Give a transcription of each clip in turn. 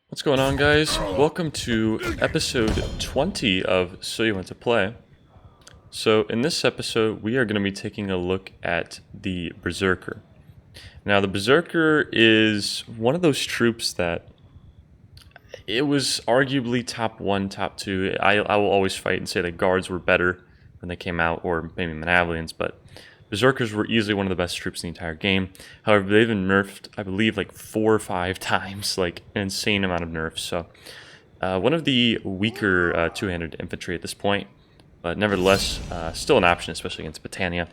What's going on, guys? Welcome to episode 20 of So You Want to Play. So in this episode we are going to be taking a look at the Berserker. Now the Berserker is one of those troops that it was arguably top 1, top 2. I will always fight and say that guards were better when they came out, or maybe Manavlians, but Berserkers were easily one of the best troops in the entire game. However, they've been nerfed, I believe, like 4 or 5 times, like an insane amount of nerfs. So, one of the weaker two-handed infantry at this point, but nevertheless, still an option, especially against Britannia.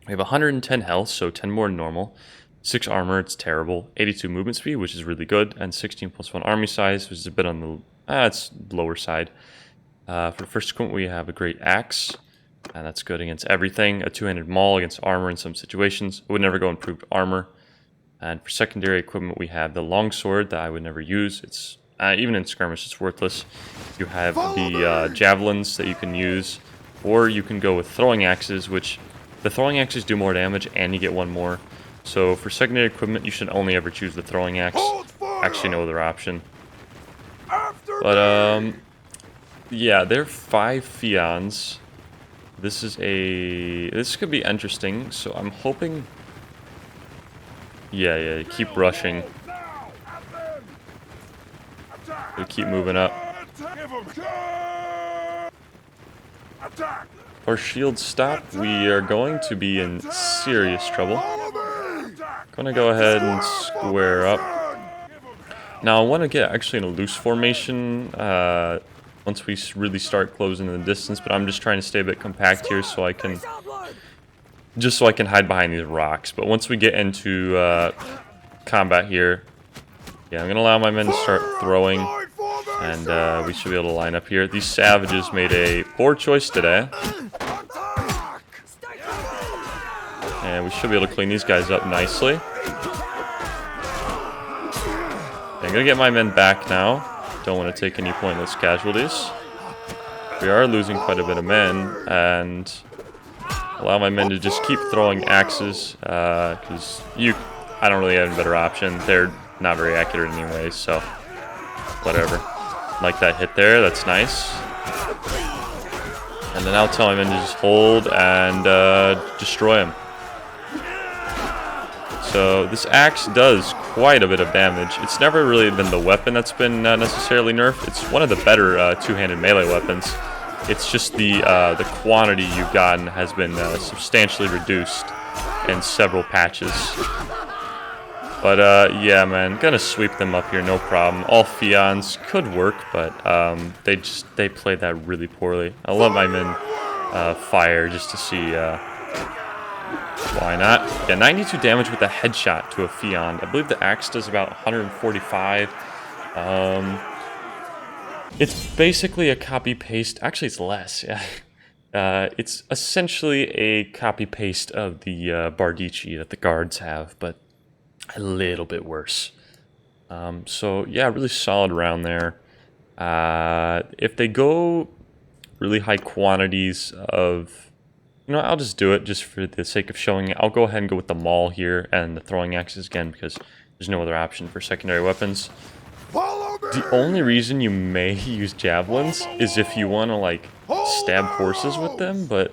We have 110 health, so 10 more than normal. 6 armor, it's terrible. 82 movement speed, which is really good, and 16 plus 1 army size, which is a bit on the it's lower side. For the first equipment, we have a great axe. And that's good against everything. A two-handed maul against armor in some situations. I would never go improved armor. And for secondary equipment, we have the longsword that I would never use. It's even in skirmish, it's worthless. You have the javelins that you can use, or you can go with throwing axes, which the throwing axes do more damage, and you get one more. So for secondary equipment, you should only ever choose the throwing axe. Actually, no other option. But yeah, they're 5 Fions. This could be interesting, so I'm hoping... Yeah, keep rushing. We keep moving up. Our shields stop. We are going to be in serious trouble. Gonna go ahead and square up. Now, I want to get actually in a loose formation, once we really start closing the distance, but I'm just trying to stay a bit compact here so I can hide behind these rocks. But once we get into combat here, yeah, I'm gonna allow my men to start throwing, and we should be able to line up here. These savages made a poor choice today, and we should be able to clean these guys up nicely. I'm gonna get my men back now. Don't want to take any pointless casualties. We are losing quite a bit of men, and allow my men to just keep throwing axes, because I don't really have a better option. They're not very accurate anyway, so whatever. Like that hit there, that's nice. And then I'll tell my men to just hold and destroy him. So this axe does quite a bit of damage. It's never really been the weapon that's been necessarily nerfed. It's one of the better two-handed melee weapons. It's just the quantity you've gotten has been substantially reduced in several patches. But yeah, man, gonna sweep them up here, no problem. All Fions could work, but they played that really poorly. I'll let my men fire just to see. Why not? Yeah, 92 damage with a headshot to a Fion. I believe the axe does about 145. It's basically a copy-paste. Actually, it's less, yeah. It's essentially a copy-paste of the Bardici that the guards have, but a little bit worse. So, yeah, really solid round there. If they go really high quantities of... You know, I'll just do it just for the sake of showing it. I'll go ahead and go with the maul here and the throwing axes again because there's no other option for secondary weapons. The only reason you may use javelins is if you want to, like, stab horses with them, but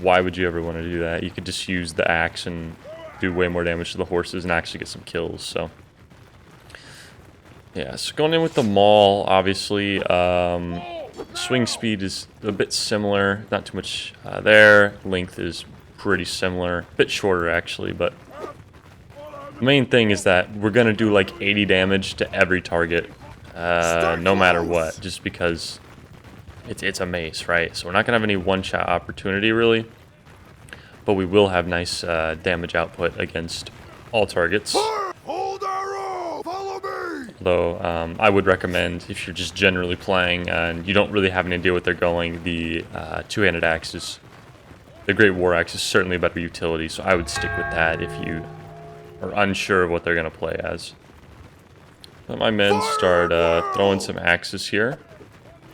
why would you ever want to do that? You could just use the axe and do way more damage to the horses and actually get some kills, so... Yeah, so going in with the maul, obviously, swing speed is a bit similar, not too much there. Length is pretty similar, a bit shorter actually, but the main thing is that we're going to do like 80 damage to every target, no matter what, just because it's a mace, right? So we're not going to have any one-shot opportunity really, but we will have nice damage output against all targets. Though I would recommend, if you're just generally playing and you don't really have any idea what they're going, the two-handed axes, the Great War Axe is certainly a better utility, so I would stick with that if you are unsure of what they're going to play as. Let my men start throwing some axes here.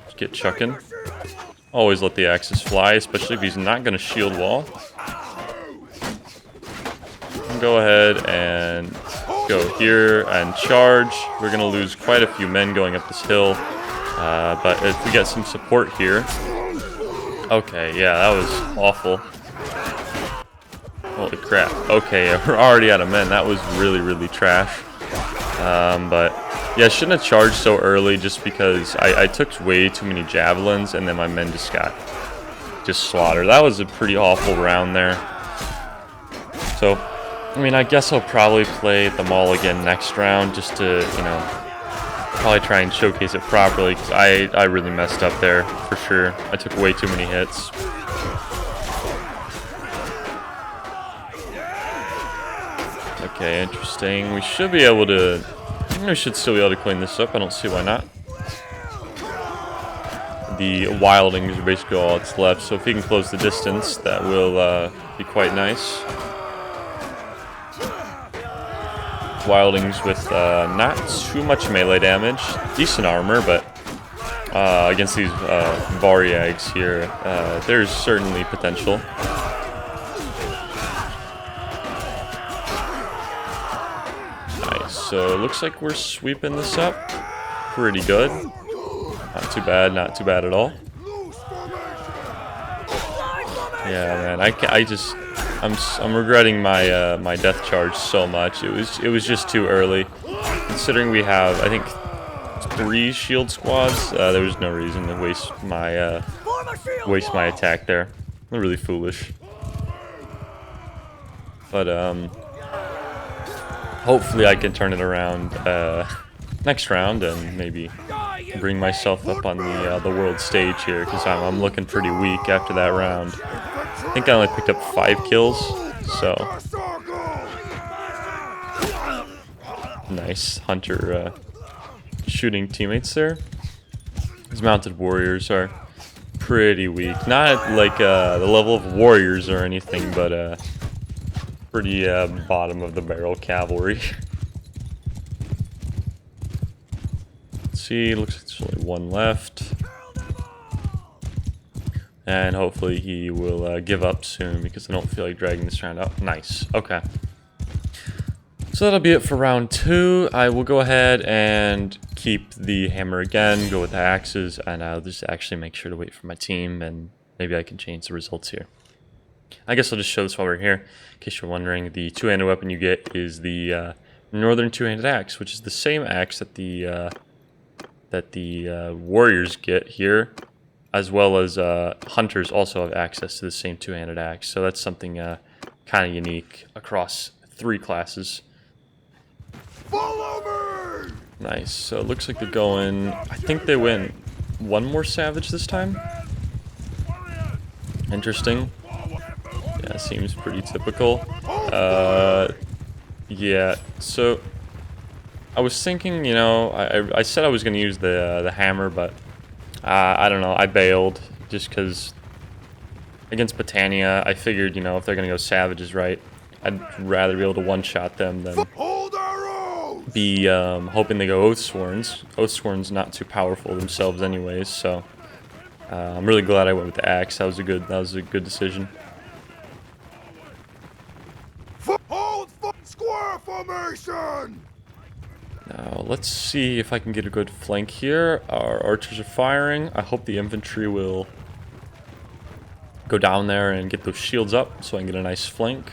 Just get chucking. Always let the axes fly, especially if he's not going to shield wall. Go ahead and go here and charge. We're going to lose quite a few men going up this hill. But if we get some support here... Okay, yeah, that was awful. Holy crap. Okay, we're already out of men. That was really, really trash. But yeah, I shouldn't have charged so early just because I took way too many javelins and then my men just got slaughtered. That was a pretty awful round there. So, I mean, I guess I'll probably play them all again next round just to, you know, probably try and showcase it properly because I really messed up there for sure. I took way too many hits. Okay, interesting. We should be able to... I think we should still be able to clean this up. I don't see why not. The wildlings are basically all that's left, so if he can close the distance, that will be quite nice. Wildlings with not too much melee damage. Decent armor, but against these Varyags here, there's certainly potential. So it looks like we're sweeping this up pretty good. Not too bad, not too bad at all. Yeah, man, I'm regretting my my death charge so much. It was just too early. Considering we have, I think, 3 shield squads, there was no reason to waste my attack there. Really foolish. But hopefully I can turn it around next round and maybe bring myself up on the world stage here because I'm looking pretty weak after that round. I think I only picked up 5 kills, so nice hunter shooting teammates there. These mounted warriors are pretty weak, not like the level of warriors or anything, but pretty bottom of the barrel cavalry. Let's see, looks like there's only 1 left. And hopefully he will give up soon because I don't feel like dragging this round out. Nice, okay. So that'll be it for round 2. I will go ahead and keep the hammer again, go with the axes, and I'll just actually make sure to wait for my team and maybe I can change the results here. I guess I'll just show this while we're here. In case you're wondering, the 2-handed weapon you get is the Northern 2-handed axe, which is the same axe that the warriors get here, as well as hunters also have access to the same 2-handed axe. So that's something kind of unique across 3 classes. Follow me! Nice. So it looks like they're going. I think they went 1 more savage this time. Interesting. Yeah, seems pretty typical. Yeah, so I was thinking, you know, I said I was going to use the hammer, but I don't know, I bailed just because against Britannia, I figured, you know, if they're going to go savages, right, I'd rather be able to one-shot them than be hoping they go Oathsworns. Oathsworns not too powerful themselves anyways, so I'm really glad I went with the axe. That was a good decision. Hold square formation. Now let's see if I can get a good flank here. Our archers are firing. I hope the infantry will go down there and get those shields up so I can get a nice flank.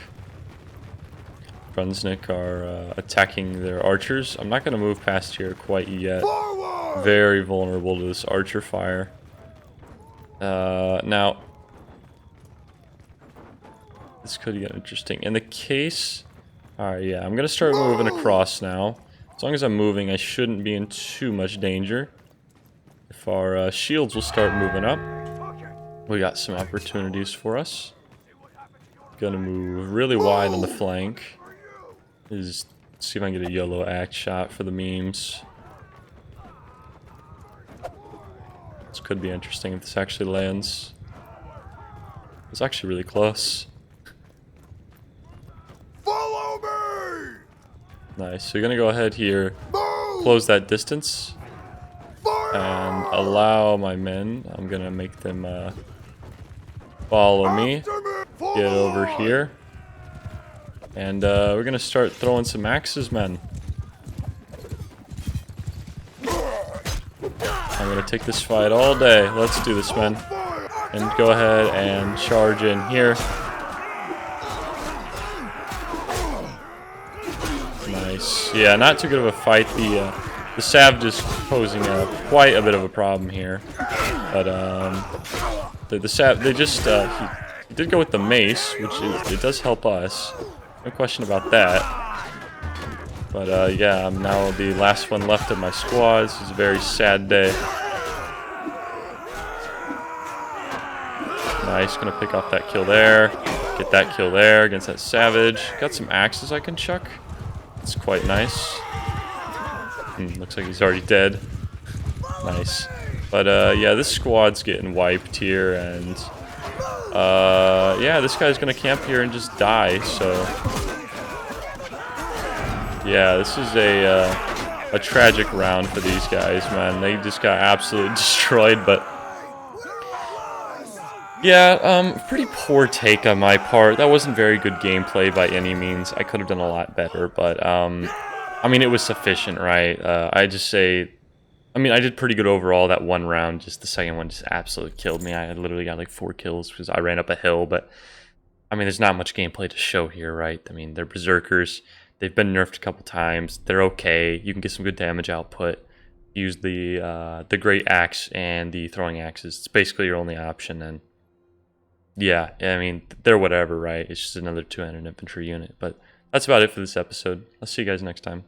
Brunswick are attacking their archers. I'm not going to move past here quite yet. Forward! Very vulnerable to this archer fire. Now this could get interesting. In the case... Alright, yeah, I'm going to start moving across now. As long as I'm moving, I shouldn't be in too much danger. If our shields will start moving up, we got some opportunities for us. Gonna move really wide on the flank. See if I can get a yellow axe shot for the memes. This could be interesting if this actually lands. It's actually really close. Follow me! Nice. So you're gonna go ahead here, close that distance, and allow my men. I'm gonna make them follow me. Get over here. And we're gonna start throwing some axes, men. I'm gonna take this fight all day. Let's do this, men. And go ahead and charge in here. Nice. Yeah, not too good of a fight. The Savage is posing quite a bit of a problem here. But the Sav, they just he did go with the mace, which it does help us. No question about that. But yeah, I'm now the last one left of my squad. This is a very sad day. Nice, gonna pick off that kill there. Get that kill there against that Savage. Got some axes I can chuck. It's quite nice. Looks like he's already dead. Nice. But yeah, this squad's getting wiped here, and yeah, this guy's gonna camp here and just die. So yeah, this is a tragic round for these guys, man. They just got absolutely destroyed. But yeah, pretty poor take on my part. That wasn't very good gameplay by any means. I could have done a lot better, but I mean, it was sufficient, right? I just say, I mean, I did pretty good overall that one round. Just the second one just absolutely killed me. I literally got like 4 kills because I ran up a hill. But I mean, there's not much gameplay to show here, right? I mean, they're Berserkers. They've been nerfed a couple times. They're okay. You can get some good damage output. Use the great axe and the throwing axes. It's basically your only option. And yeah, I mean, they're whatever, right? It's just another 200 infantry unit. But that's about it for this episode. I'll see you guys next time.